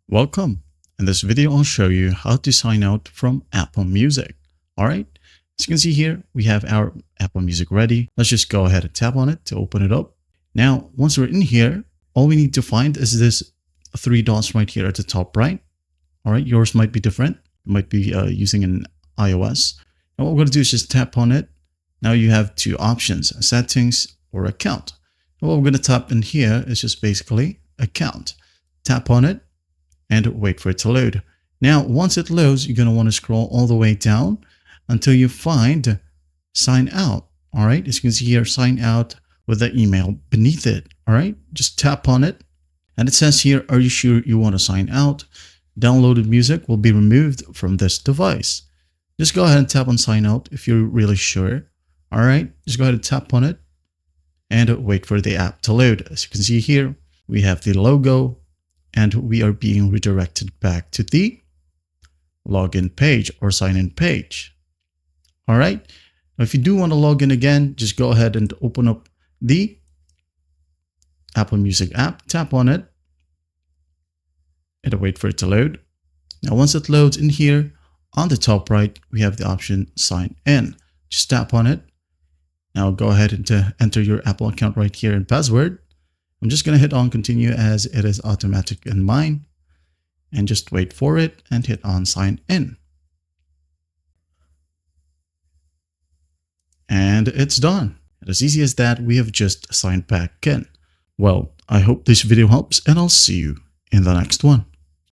Welcome. In this video, I'll show you how to sign out from Apple Music. All right. As you can see here, we have our Apple Music ready. Let's just go ahead and tap on it to open it up. Now, once we're in here, all we need to find is this three dots right here at the top right. All right. Yours might be different. You might be using an iOS. And what we're going to do is just tap on it. Now you have two options, settings or account. And what we're going to tap in here is just basically account. Tap on it and wait for it to load. Now, once it loads, you're going to want to scroll all the way down until you find sign out. All right. As you can see here, sign out with the email beneath it. All right. Just tap on it. And it says here, are you sure you want to sign out? Downloaded music will be removed from this device. Just go ahead and tap on sign out if you're really sure. All right. Just go ahead and tap on it and wait for the app to load. As you can see here, we have the logo and we are being redirected back to the login page or sign in page. All right. Now, if you do want to log in again, just go ahead and open up the Apple Music app, tap on it and wait for it to load. Now, once it loads in here, on the top right, we have the option sign in. Just tap on it. Now go ahead and enter your Apple account right here and password. I'm just going to hit on continue as it is automatic in mine and just wait for it and hit on sign in. And it's done. And as easy as that, we have just signed back in. Well, I hope this video helps and I'll see you in the next one.